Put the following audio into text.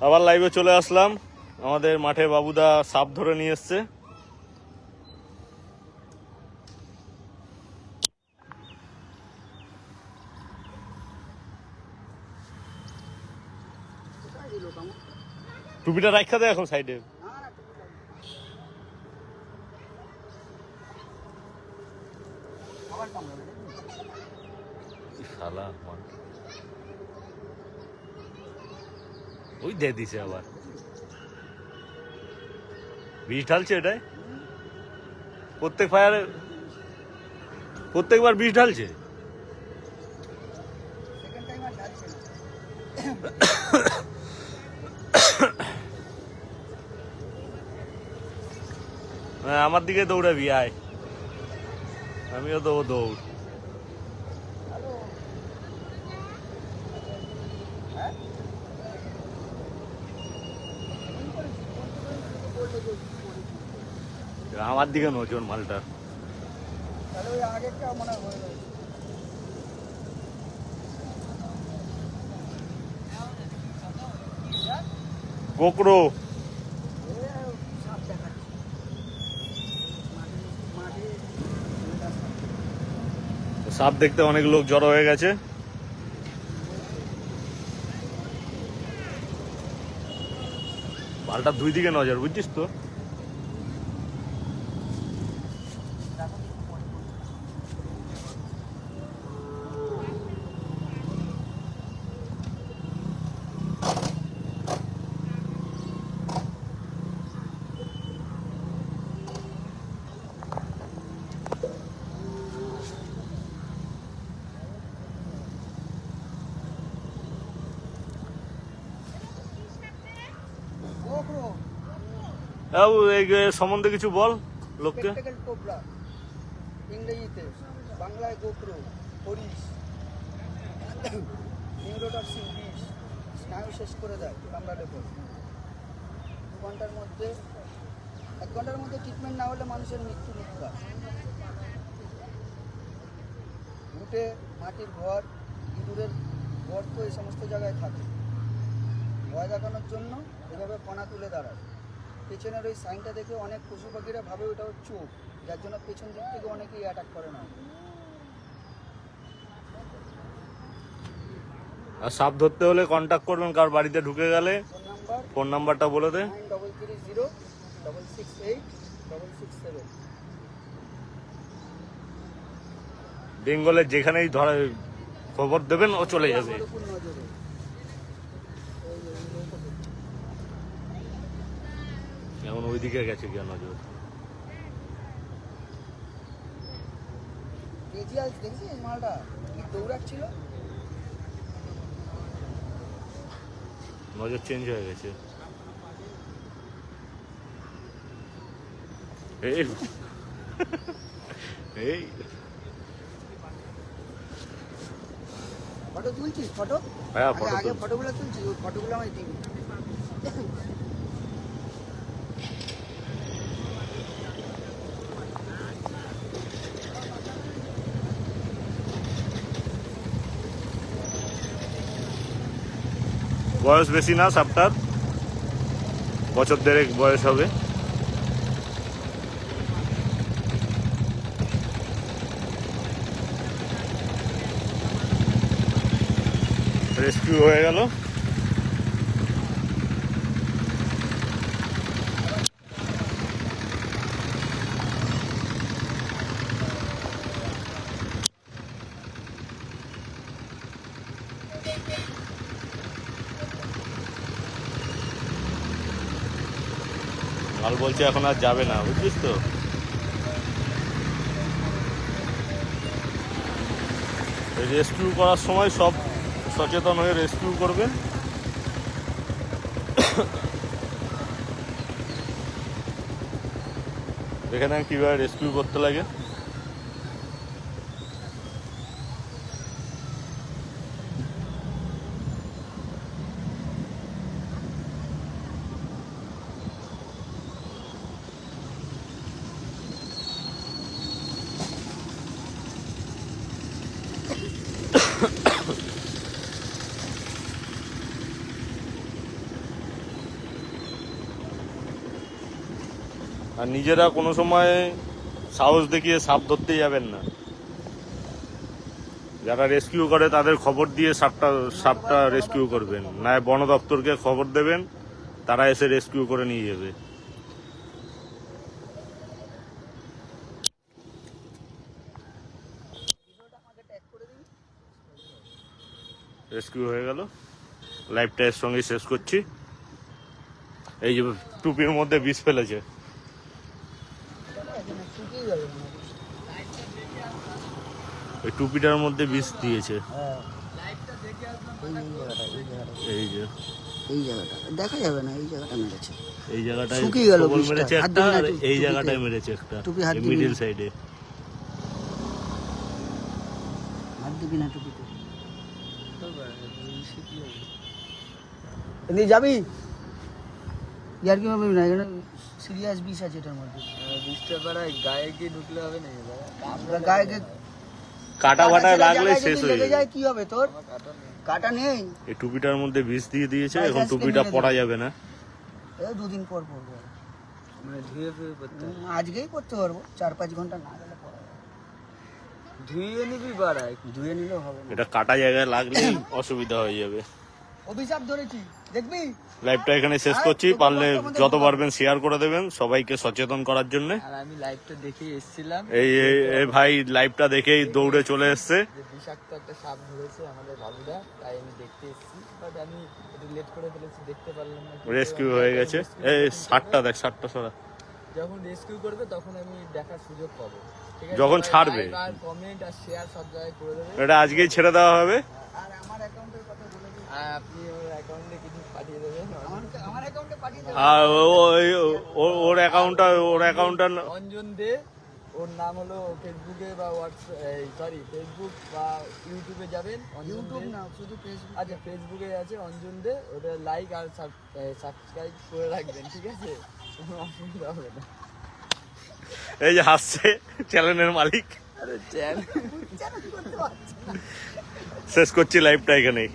আবার লাইভে চলে আসলাম। আমাদের মাঠে বাবুদা সাপ ধরে নিয়ে এসছে। টুপিটা রাখা দেয় এখন সাইডে। ওই দিয়ে দিছে আবার বিষ ঢালছে এটাই প্রত্যেকবার বিষ ঢালছে। আমার দিকে দৌড়াবি, আয় আমিও দেবো দৌড়। আমার দিকে নজর মালটা। গোকরো সাপ দেখতে অনেক লোক জড়ো হয়ে গেছে। মালটার দুই দিকে নজর, বুঝছিস তো। এই সম্বন্ধে কিছু বল লোককে। ইংরেজিতে, বাংলায় গোকরো, হরিশ, নিউরোটক্সিন বিষ, স্নায়ু শেষ করে দেয় কামড়ালে পর। 1 ঘন্টার মধ্যে ট্রিটমেন্ট না হলে মানুষের মৃত্যু নির্ঘাত। উঠে মাটির ঘর, ইঁদুরের গর্ত এই সমস্ত জায়গায় থাকে। ভয় দেখানোর জন্য এভাবে কণা তুলে দাঁড়ায়। পেছনের ওই সাইনটা দেখে অনেক পশু পাখিরা ভাবে ওটা চোখ, যার জন্য পেছন দিক থেকে অনেকেই অ্যাটাক করে না। আর সাপ ধরতে হলে কন্ট্যাক্ট করবেন কার বাড়িতে ঢুকে গেলে। ফোন নাম্বারটা বলে দে। 9330668667। বেঙ্গলের যেখানেই ধরে খবর দেবেন ও চলে যাবে। এখন ওইদিকে গেছে কেন নজর। দেখছিস মালটা কি দৌড়াচ্ছিল, নজর চেঞ্জ হয়ে গেছে। এই ফটো তুলছিস? ফটো হ্যাঁ, আগে ফটোগুলো তুলছিস, ওই ফটোগুলো আমায় দিবি। বয়স বেশি না সাপটার, বছর 1.5 বয়স হবে। রেস্কিউ হয়ে গেল। মাল বলছে এখন আর যাবে না, বুঝছিস তো। রেস্কিউ করার সময় সব সচেতন হয়ে রেস্কিউ করবেন। দেখে নেন কীভাবে রেস্কিউ করতে লাগে। আর নিজেরা কোনো সময় সাহস দেখিয়ে সাপ ধরতে যাবেন না। যারা রেস্কিউ করে তাদের খবর দিয়ে সাপটা রেস্কিউ করবেন, না বন দপ্তরকে খবর দেবেন, তারা এসে রেস্কিউ করে নিয়ে যাবে। রেস্কিউ হয়ে গেল, লাইভটা এর সঙ্গে শেষ করছি। এই যে টুপির মধ্যে বিষ ফেলেছে, এই টুপিটার মধ্যে বিষ দিয়েছে। এই যে এই জায়গাটা দেখা যাবে না, এই জায়গাটা মেরেছে, এই জায়গাটায় শুকিয়ে গেল সবল বিষটা। মেরেছে হাত একটা, দিবি না আর টুপিতে। এই জায়গাটায় মেরেছে একটা, টুপি হাত দিবি মিডিল না। সাইডে। হাত দিবি না টুপিতে। এদিকে যাবি? ইয়ার কি হবে না, এখানে সিরিয়াস বিষ আছে এটার মধ্যে। বিষটা পাড়ায় গায়ে গিয়ে ঢুকলে হবে না? গায়ে গিয়ে কাটা বাটায় লাগলে জায়গায় শেষ যদি হয়ে লেগে যাবে। যায় কি হবে তোর? কাটা নেই, এই টুপিটার মধ্যে বিষ দিয়ে দিয়েছে, গায়ে এখন আজকে টুপিটা মেরে পরা দেবে। যাবে না। এই দুদিন পর পরবো, মানে ধুয়ে ফুয়ে করতে হবে। আজকেই করতে পারবো, 4-5 ঘন্টা না গেলে পরে। ধুয়ে নিবি পাড়ায়। ধুয়ে নিলেও হবে না। এটা কাটা জায়গায় লাগলে অসুবিধা হয়ে যাবে। অভিশাপ ধরেছি, দেখবি? লাইভটা এখানে শেষ করছি, পারলে যত পারবেন শেয়ার করে দেবেন সবাইকে সচেতন করার জন্য। আর আমি লাইভটা দেখে এসেছিলাম এই ভাই লাইভটা দেখেই দৌড়ে চলে এসছে। যে বিষাক্ত একটা সাপ ধরেছে আমাদের বাবুরা, তাই আমি দেখতে এসেছি। বাট আমি একটু লেট করে ফেলেছি, দেখতে পারলাম না। কিন্তু রেস্কিউ হয়ে গেছে। এই শার্টটা দেখ, শার্টটা সরা। যখন রেস্কিউ করবে তখন আমি দেখার সুযোগ পাবো, ঠিক আছে? যখন ছাড়বে। আর কমেন্ট আর শেয়ার সব জায়গায় করে দেবে। এটা আজকেই ছেড়ে দেওয়া হবে। আর আমার অ্যাকাউন্টের কথা বলে দিই, আর আপনি ওর অ্যাকাউন্টে কিছু পাঠিয়ে দেবেন। আমার অ্যাকাউন্টে পাঠিয়ে দেবো। আর ওর অ্যাকাউন্টটা অঞ্জন দে, ওর নাম হলো। ফেসবুকে বা সরি ফেসবুক বা ইউটিউবে যাবেন, অঞ্জন ইউটিউব দে। না, শুধু ফেসবুক। আচ্ছা, ফেসবুকে আছে অঞ্জন দে, ওটা লাইক আর সাবস্ক্রাইব করে রাখবেন, ঠিক আছে? কোনো অসুবিধা হবে না। এই যে হাসছে চ্যানেলের মালিক। আরে চ্যানেল শেষ করছি লাইভটা এখানেই।